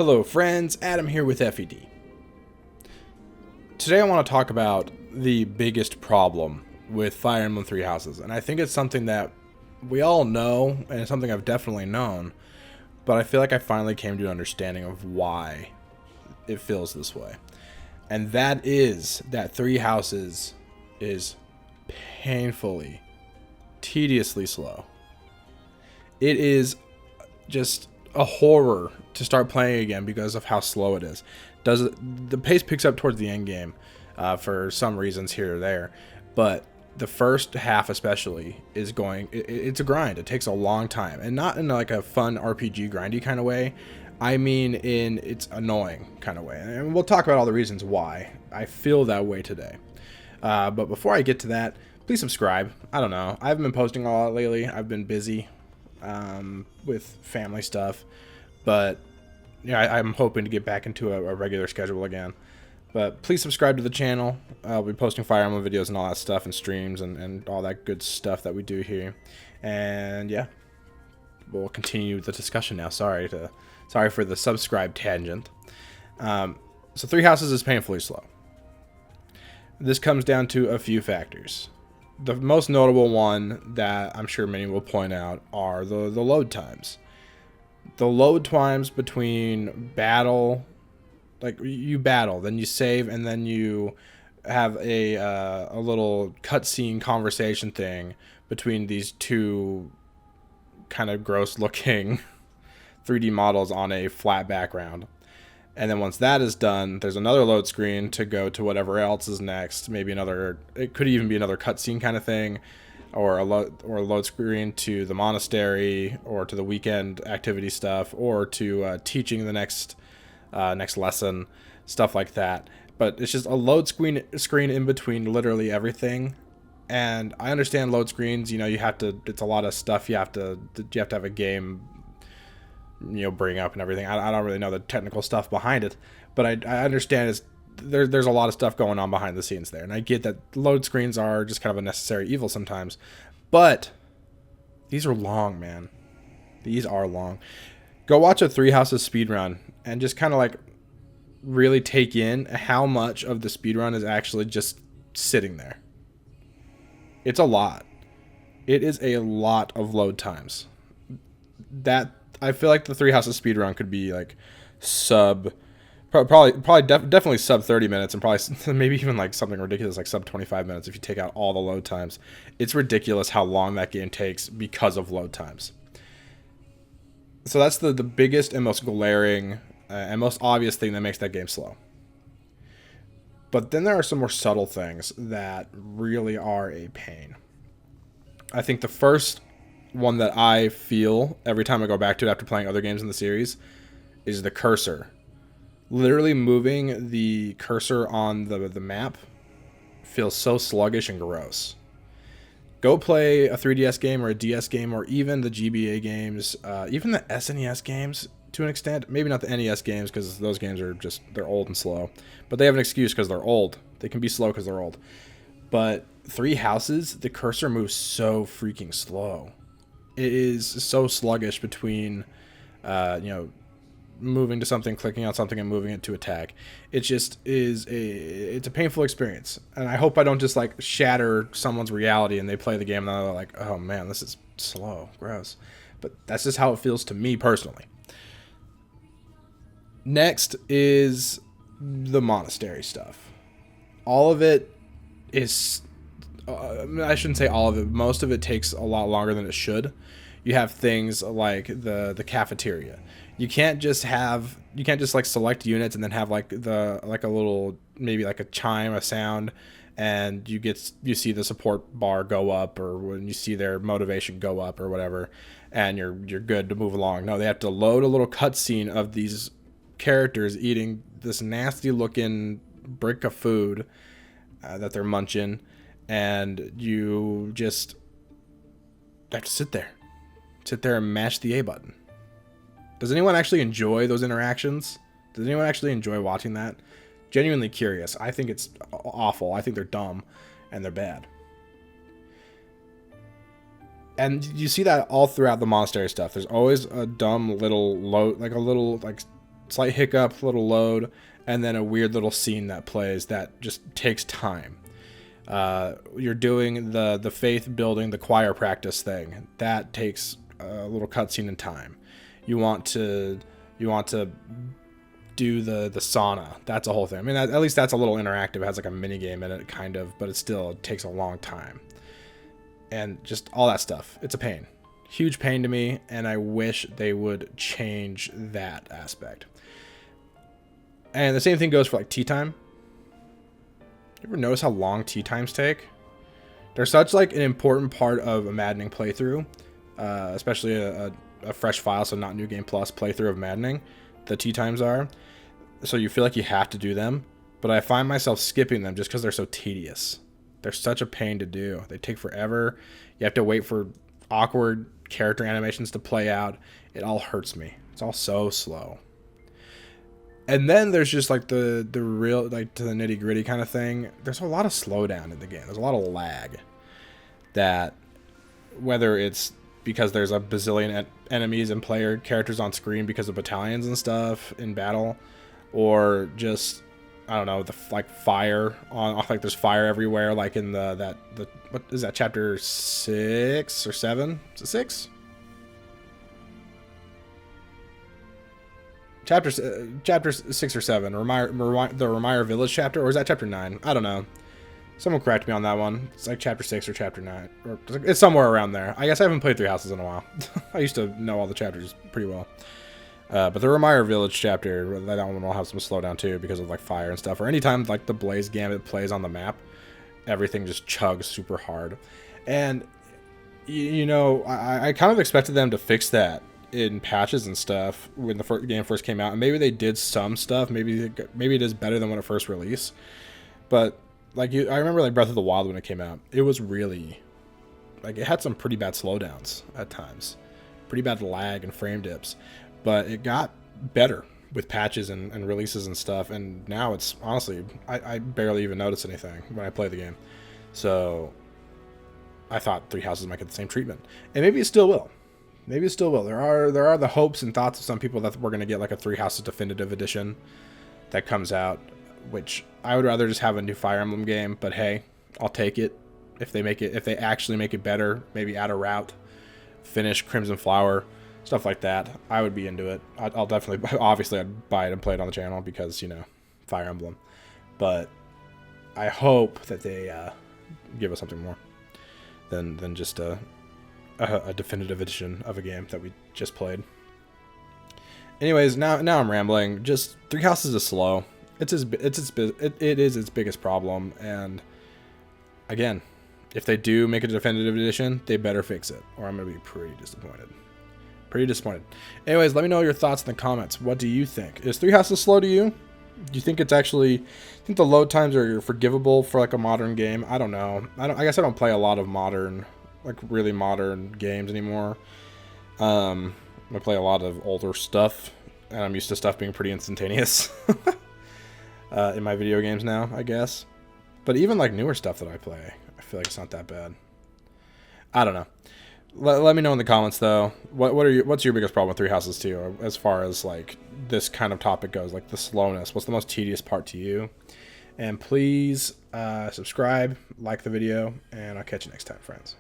Hello friends, Adam here with FED. Today I want to talk about the biggest problem with Fire Emblem Three Houses, and I think it's something that we all know, and it's something I've definitely known, but I feel like I finally came to an understanding of why it feels this way. And that is that Three Houses is painfully, tediously slow. It is just a horror to start playing again because of how slow it is. The pace picks up towards the end game for some reasons here or there, but the first half especially is it's a grind. It takes a long time, and not in like a fun RPG grindy kind of way. I mean in it's annoying kind of way, and we'll talk about all the reasons why I feel that way today. But before I get to that, please subscribe. I don't know, I haven't been posting a lot lately. I've been busy with family stuff, but yeah, I'm hoping to get back into a regular schedule again. But please subscribe to the channel. I'll be posting Fire Emblem videos and all that stuff, and streams and all that good stuff that we do here. And yeah, we'll continue the discussion now. Sorry for the subscribe tangent. So Three Houses is painfully slow. This comes down to a few factors. The most notable one that I'm sure many will point out are the load times. The load times between battle, like you battle, then you save, and then you have a little cutscene conversation thing between these two kind of gross looking 3D models on a flat background. And then once that is done, there's another load screen to go to whatever else is next. Maybe it could even be another cutscene kind of thing, or a load screen to the monastery, or to the weekend activity stuff, or to teaching the next lesson, stuff like that. But it's just a load screen in between literally everything. And I understand load screens. It's a lot of stuff you have to have a game bring up and everything. I don't really know the technical stuff behind it, but I understand there's a lot of stuff going on behind the scenes there, and I get that load screens are just kind of a necessary evil sometimes, but these are long, man. These are long. Go watch a Three Houses speedrun and just kind of like really take in how much of the speedrun is actually just sitting there. It's a lot. It is a lot of load times. That I feel like the Three Houses speedrun could be like definitely sub 30 minutes, and probably maybe even like something ridiculous like sub 25 minutes if you take out all the load times. It's ridiculous how long that game takes because of load times. So that's the biggest and most glaring and most obvious thing that makes that game slow. But then there are some more subtle things that really are a pain. I think the first one that I feel every time I go back to it after playing other games in the series is the cursor. Literally moving the cursor on the map feels so sluggish and gross. Go play a 3DS game or a DS game, or even the GBA games, even the SNES games to an extent. Maybe not the NES games, because those games are they're old and slow. But they have an excuse because they're old. They can be slow because they're old. But Three Houses, the cursor moves so freaking slow. It is so sluggish between, moving to something, clicking on something, and moving it to attack. It just it's a painful experience. And I hope I don't just like shatter someone's reality and they play the game and they're like, oh man, this is slow, gross. But that's just how it feels to me personally. Next is the monastery stuff. All of it is... I shouldn't say all of it. Most of it takes a lot longer than it should. You have things like the cafeteria. You can't just like select units and then have like a little, maybe like a chime, a sound, and you see the support bar go up, or when you see their motivation go up or whatever, and you're good to move along. No, they have to load a little cutscene of these characters eating this nasty looking brick of food that they're munching. And you just have to sit there and mash the A button. Does anyone actually enjoy those interactions? Does anyone actually enjoy watching that? Genuinely curious. I think it's awful. I think they're dumb and they're bad. And you see that all throughout the monastery stuff. There's always a dumb little slight hiccup, little load, and then a weird little scene that plays that just takes time. You're doing the faith building, the choir practice thing. That takes a little cutscene in time. You want to do the sauna. That's a whole thing. I mean, at least that's a little interactive. It has like a mini game in it, kind of, but it still takes a long time. And just all that stuff. It's a pain. Huge pain to me, and I wish they would change that aspect. And the same thing goes for like tea time. You ever notice how long tea times take? They're such like an important part of a Maddening playthrough, especially a fresh file, so not New Game Plus playthrough of Maddening. The tea times are, so you feel like you have to do them, but I find myself skipping them just because they're so tedious. They're such a pain to do. They take forever. You have to wait for awkward character animations to play out. It all hurts me. It's all so slow. And then there's just like the real, like, to the nitty gritty kind of thing. There's a lot of slowdown in the game. There's a lot of lag. That, whether it's because there's a bazillion enemies and player characters on screen because of battalions and stuff in battle, or just, I don't know, like fire on, like there's fire everywhere, like in the what is that, chapter 6 or 7? Is it 6? Chapter 6 or 7, the Remire Village chapter, or is that chapter 9? I don't know. Someone correct me on that one. It's like chapter 6 or chapter 9, or it's somewhere around there. I guess I haven't played Three Houses in a while. I used to know all the chapters pretty well. But the Remire Village chapter, that one will have some slowdown too because of like fire and stuff. Or anytime like the Blaze Gambit plays on the map, everything just chugs super hard. And you know, I kind of expected them to fix that in patches and stuff when the game first came out, and maybe they did some stuff. Maybe it is better than when it first released. But like I remember like Breath of the Wild when it came out, it was really like it had some pretty bad slowdowns at times, pretty bad lag and frame dips, but it got better with patches and releases and stuff. And now it's honestly I barely even notice anything when I play the game. So I thought Three Houses might get the same treatment, and maybe it still will. Maybe it still will. There are the hopes and thoughts of some people that we're going to get like a Three Houses Definitive Edition that comes out, which I would rather just have a new Fire Emblem game, but hey, I'll take it. If they actually make it better, maybe add a route, finish Crimson Flower, stuff like that, I would be into it. I'll definitely, obviously I'd buy it and play it on the channel because, you know, Fire Emblem. But I hope that they give us something more than just a definitive edition of a game that we just played. Anyways, now I'm rambling. Just Three Houses is slow. It is its biggest problem, and again, if they do make a definitive edition, they better fix it, or I'm gonna be pretty disappointed. Anyways, let me know your thoughts in the comments. What do you think? Is Three Houses slow to you? Do you think the load times are forgivable for like a modern game? I don't know. I guess I don't play a lot of modern, like really modern games anymore. I play a lot of older stuff, and I'm used to stuff being pretty instantaneous in my video games now, I guess. But even like newer stuff that I play, I feel like it's not that bad. I don't know. Let me know in the comments though. What's your biggest problem with Three Houses 2 as far as like this kind of topic goes, like the slowness? What's the most tedious part to you? And please subscribe, like the video, and I'll catch you next time, friends.